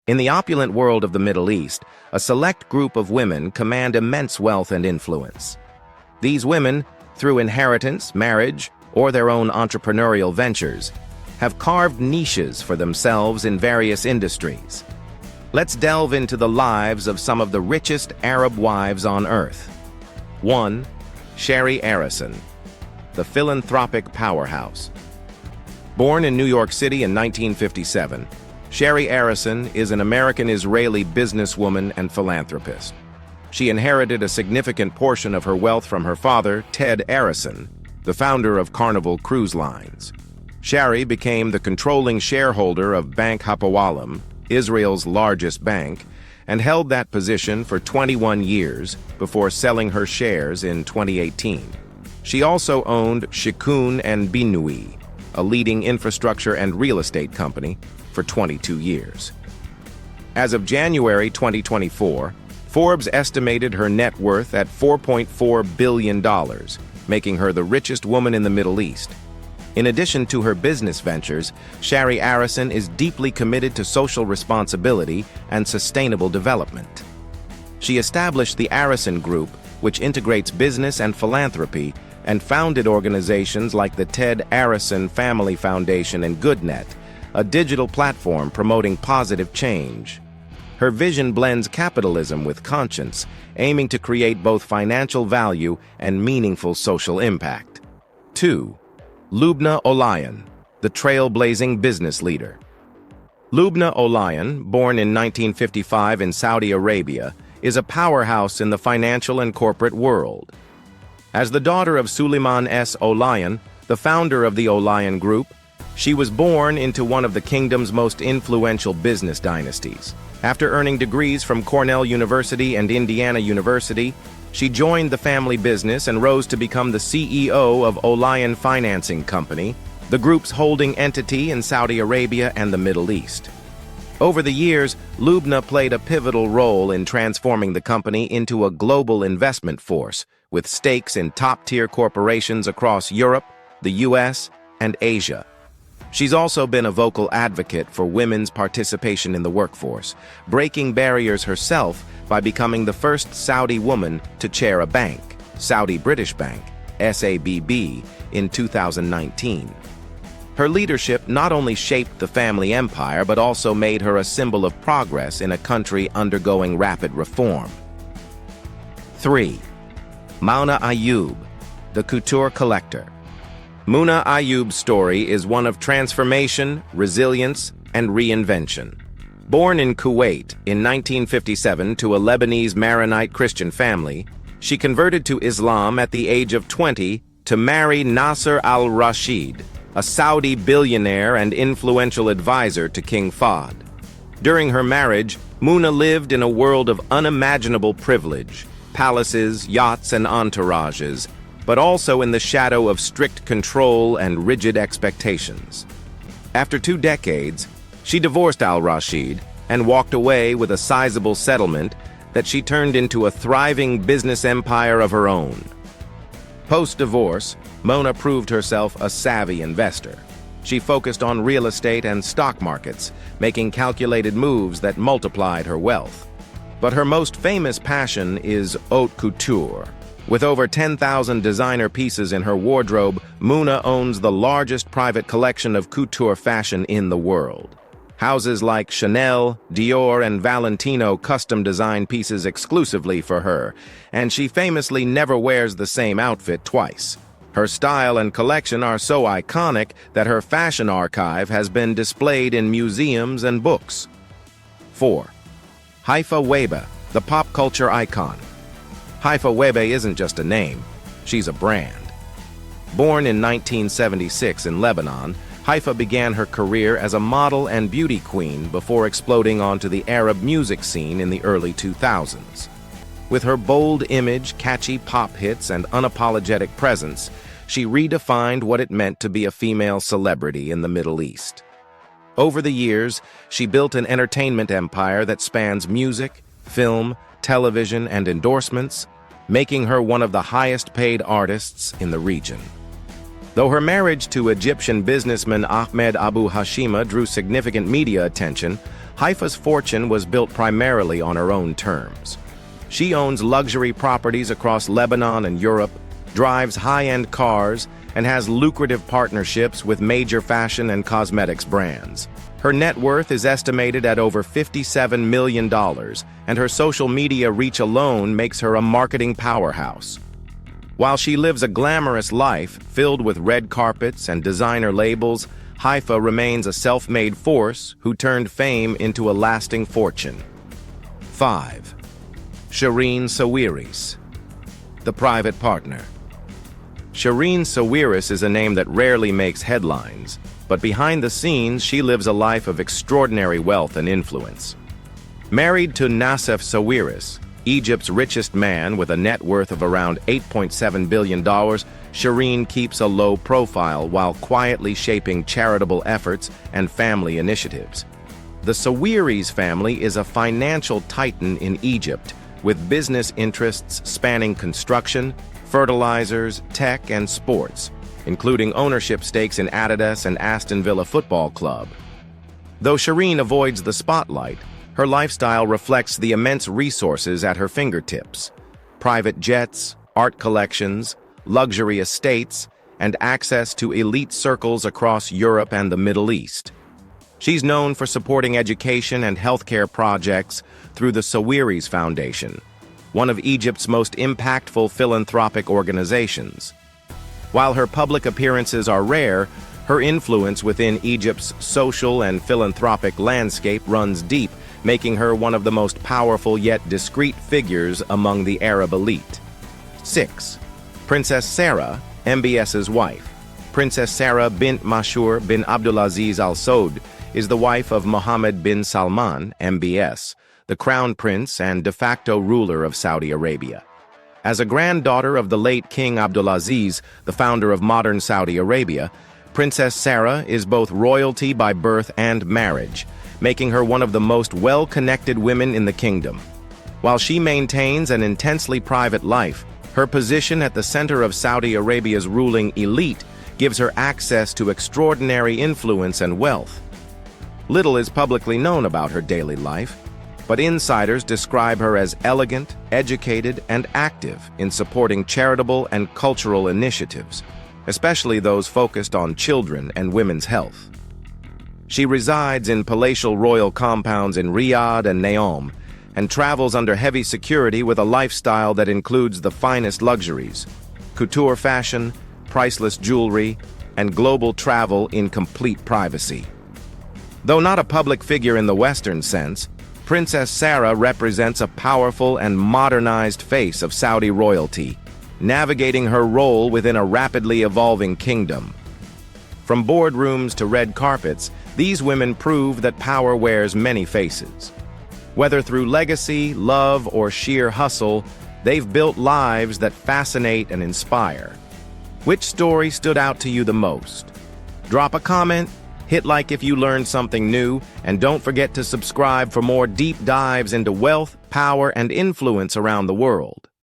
In the opulent world of the Middle East, a select group of women command immense wealth and influence. These women, through inheritance, marriage, or their own entrepreneurial ventures, have carved niches for themselves in various industries. Let's delve into the lives of some of the richest Arab wives on earth. 1. Sherry Arison, the philanthropic powerhouse. Born in New York City in 1957, Sherry Arison is an American-Israeli businesswoman and philanthropist. She inherited a significant portion of her wealth from her father, Ted Arison, the founder of Carnival Cruise Lines. Sherry became the controlling shareholder of Bank Hapoalim, Israel's largest bank, and held that position for 21 years before selling her shares in 2018. She also owned Shikun and Binui, a leading infrastructure and real estate company, for 22 years. As of January 2024, Forbes estimated her net worth at $4.4 billion, making her the richest woman in the Middle East. In addition to her business ventures, Sherry Arison is deeply committed to social responsibility and sustainable development. She established the Arison Group, which integrates business and philanthropy, and founded organizations like the Ted Arison Family Foundation and GoodNet, a digital platform promoting positive change. Her vision blends capitalism with conscience, aiming to create both financial value and meaningful social impact. 2. Lubna Olayan, the trailblazing business leader. Lubna Olayan, born in 1955 in Saudi Arabia, is a powerhouse in the financial and corporate world. As the daughter of Suleiman S. Olayan, the founder of the Olayan Group, she was born into one of the kingdom's most influential business dynasties. After earning degrees from Cornell University and Indiana University, she joined the family business and rose to become the CEO of Olayan Financing Company, the group's holding entity in Saudi Arabia and the Middle East. Over the years, Lubna played a pivotal role in transforming the company into a global investment force, with stakes in top-tier corporations across Europe, the US, and Asia. She's also been a vocal advocate for women's participation in the workforce, breaking barriers herself by becoming the first Saudi woman to chair a bank, Saudi British Bank, SABB, in 2019. Her leadership not only shaped the family empire but also made her a symbol of progress in a country undergoing rapid reform. 3. Muna Ayub, the couture collector. Muna Ayub's story is one of transformation, resilience, and reinvention. Born in Kuwait in 1957 to a Lebanese Maronite Christian family, she converted to Islam at the age of 20 to marry Nasser al-Rashid, a Saudi billionaire and influential advisor to King Fahd. During her marriage, Muna lived in a world of unimaginable privilege, palaces, yachts, and entourages, but also in the shadow of strict control and rigid expectations. After 2 decades, she divorced al-Rashid and walked away with a sizable settlement that she turned into a thriving business empire of her own. Post-divorce, Mona proved herself a savvy investor. She focused on real estate and stock markets, making calculated moves that multiplied her wealth. But her most famous passion is haute couture. With over 10,000 designer pieces in her wardrobe, Muna owns the largest private collection of couture fashion in the world. Houses like Chanel, Dior, and Valentino custom design pieces exclusively for her, and she famously never wears the same outfit twice. Her style and collection are so iconic that her fashion archive has been displayed in museums and books. 4. Haifa Webe, the pop culture icon. Haifa Webe isn't just a name, she's a brand. Born in 1976 in Lebanon, Haifa began her career as a model and beauty queen before exploding onto the Arab music scene in the early 2000s. With her bold image, catchy pop hits, and unapologetic presence, she redefined what it meant to be a female celebrity in the Middle East. Over the years, she built an entertainment empire that spans music, film, television, and endorsements, making her one of the highest-paid artists in the region. Though her marriage to Egyptian businessman Ahmed Abu Hashima drew significant media attention, Haifa's fortune was built primarily on her own terms. She owns luxury properties across Lebanon and Europe, drives high-end cars, and has lucrative partnerships with major fashion and cosmetics brands. Her net worth is estimated at over $57 million, and her social media reach alone makes her a marketing powerhouse. While she lives a glamorous life filled with red carpets and designer labels, Haifa remains a self-made force who turned fame into a lasting fortune. 5. Shireen Sawiris, the private partner. Shireen Sawiris is a name that rarely makes headlines, but behind the scenes she lives a life of extraordinary wealth and influence. Married to Nassef Sawiris, Egypt's richest man with a net worth of around $8.7 billion, Shireen keeps a low profile while quietly shaping charitable efforts and family initiatives. The Sawiris family is a financial titan in Egypt, with business interests spanning construction, fertilizers, tech, and sports, including ownership stakes in Adidas and Aston Villa Football Club. Though Shireen avoids the spotlight, her lifestyle reflects the immense resources at her fingertips: private jets, art collections, luxury estates, and access to elite circles across Europe and the Middle East. She's known for supporting education and healthcare projects through the Sawiris Foundation, one of Egypt's most impactful philanthropic organizations. While her public appearances are rare, her influence within Egypt's social and philanthropic landscape runs deep, making her one of the most powerful yet discreet figures among the Arab elite. 6. Princess Sarah, MBS's wife. Princess Sarah bint Mashur bin Abdulaziz Al Saud is the wife of Mohammed bin Salman, MBS, the crown prince and de facto ruler of Saudi Arabia. As a granddaughter of the late King Abdulaziz, the founder of modern Saudi Arabia, Princess Sarah is both royalty by birth and marriage, making her one of the most well-connected women in the kingdom. While she maintains an intensely private life, her position at the center of Saudi Arabia's ruling elite gives her access to extraordinary influence and wealth. Little is publicly known about her daily life, but insiders describe her as elegant, educated, and active in supporting charitable and cultural initiatives, especially those focused on children and women's health. She resides in palatial royal compounds in Riyadh and Neom, and travels under heavy security with a lifestyle that includes the finest luxuries, couture fashion, priceless jewelry, and global travel in complete privacy. Though not a public figure in the Western sense, Princess Sarah represents a powerful and modernized face of Saudi royalty, navigating her role within a rapidly evolving kingdom. From boardrooms to red carpets, these women prove that power wears many faces. Whether through legacy, love, or sheer hustle, they've built lives that fascinate and inspire. Which story stood out to you the most? Drop a comment, hit like if you learned something new, and don't forget to subscribe for more deep dives into wealth, power, and influence around the world.